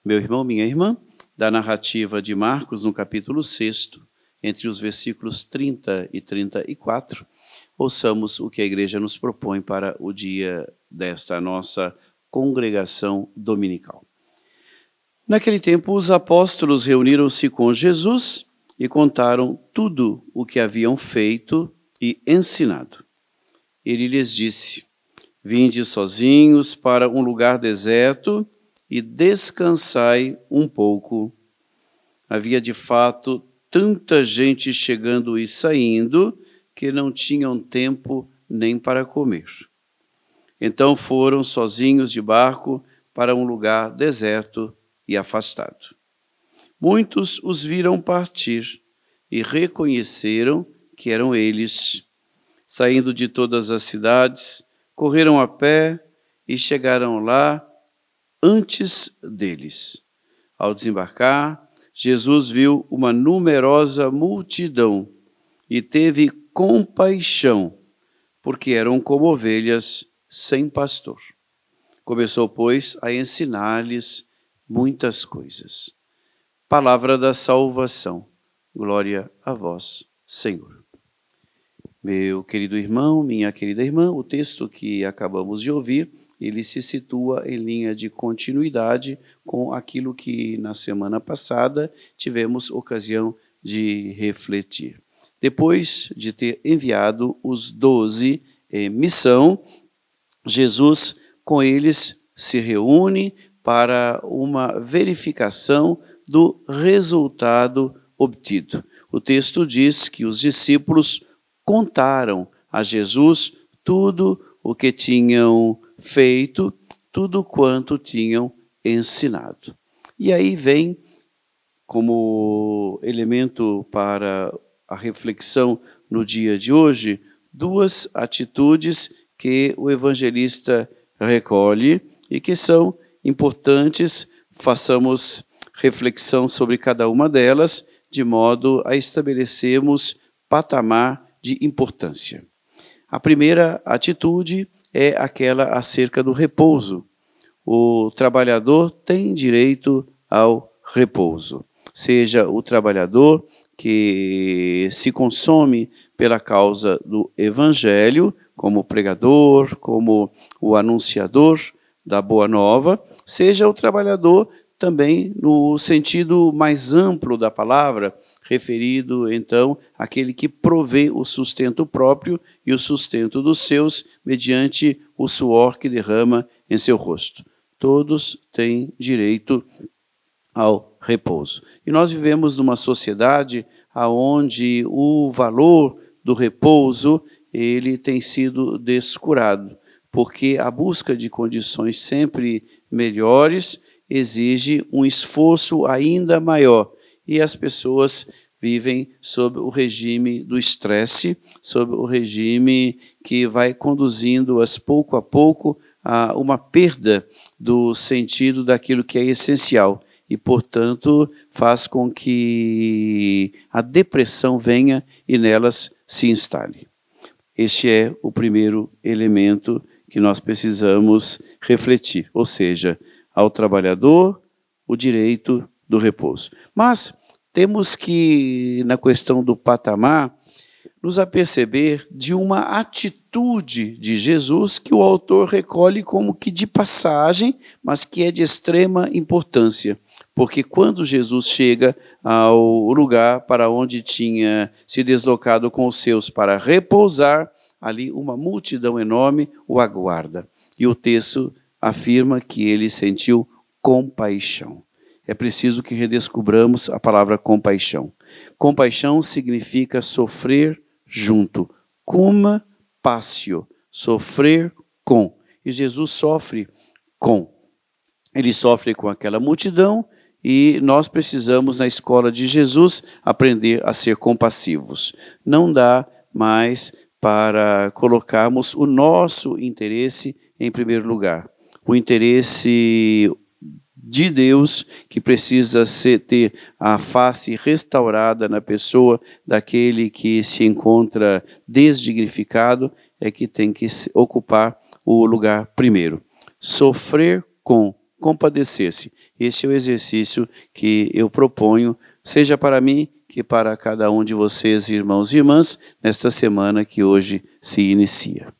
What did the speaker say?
Meu irmão, minha irmã, da narrativa de Marcos, no capítulo 6, entre os versículos 30 e 34, ouçamos o que a igreja nos propõe para o dia desta nossa congregação dominical. Naquele tempo, os apóstolos reuniram-se com Jesus e contaram tudo o que haviam feito e ensinado. Ele lhes disse: Vinde sozinhos para um lugar deserto e descansai um pouco. Havia de fato tanta gente chegando e saindo que não tinham tempo nem para comer. Então foram sozinhos de barco para um lugar deserto e afastado. Muitos os viram partir e reconheceram que eram eles. Saindo de todas as cidades, correram a pé e chegaram lá antes deles. Ao desembarcar, Jesus viu uma numerosa multidão e teve compaixão, porque eram como ovelhas sem pastor. Começou, pois, a ensinar-lhes muitas coisas. Palavra da salvação. Glória a vós, Senhor. Meu querido irmão, minha querida irmã, o texto que acabamos de ouvir, ele se situa em linha de continuidade com aquilo que na semana passada tivemos ocasião de refletir. Depois de ter enviado os 12 em missão, Jesus com eles se reúne para uma verificação do resultado obtido. O texto diz que os discípulos contaram a Jesus tudo o que tinham feito, tudo quanto tinham ensinado. E aí vem, como elemento para a reflexão no dia de hoje, duas atitudes que o evangelista recolhe e que são importantes. Façamos reflexão sobre cada uma delas, de modo a estabelecermos patamar de importância. A primeira atitude é aquela acerca do repouso. O trabalhador tem direito ao repouso. Seja o trabalhador que se consome pela causa do evangelho, como pregador, como o anunciador da boa nova, seja o trabalhador também no sentido mais amplo da palavra, referido, então, àquele que provê o sustento próprio e o sustento dos seus, mediante o suor que derrama em seu rosto. Todos têm direito ao repouso. E nós vivemos numa sociedade onde o valor do repouso ele tem sido descurado, porque a busca de condições sempre melhores exige um esforço ainda maior. E as pessoas vivem sob o regime do estresse, sob o regime que vai conduzindo-as pouco a pouco a uma perda do sentido daquilo que é essencial. E, portanto, faz com que a depressão venha e nelas se instale. Este é o primeiro elemento que nós precisamos refletir, ou seja, ao trabalhador o direito do repouso. Mas temos que, na questão do patamar, nos aperceber de uma atitude de Jesus que o autor recolhe como que de passagem, mas que é de extrema importância. Porque quando Jesus chega ao lugar para onde tinha se deslocado com os seus para repousar, ali uma multidão enorme o aguarda. E o texto afirma que ele sentiu compaixão. É preciso que redescubramos a palavra compaixão. Compaixão significa sofrer junto. Cuma passio, sofrer com. E Jesus sofre com. Ele sofre com aquela multidão e nós precisamos, na escola de Jesus, aprender a ser compassivos. Não dá mais para colocarmos o nosso interesse em primeiro lugar. O interesse de Deus, que precisa ter a face restaurada na pessoa daquele que se encontra desdignificado, é que tem que ocupar o lugar primeiro. Sofrer com compadecer-se. Esse é o exercício que eu proponho, seja para mim que para cada um de vocês, irmãos e irmãs, nesta semana que hoje se inicia.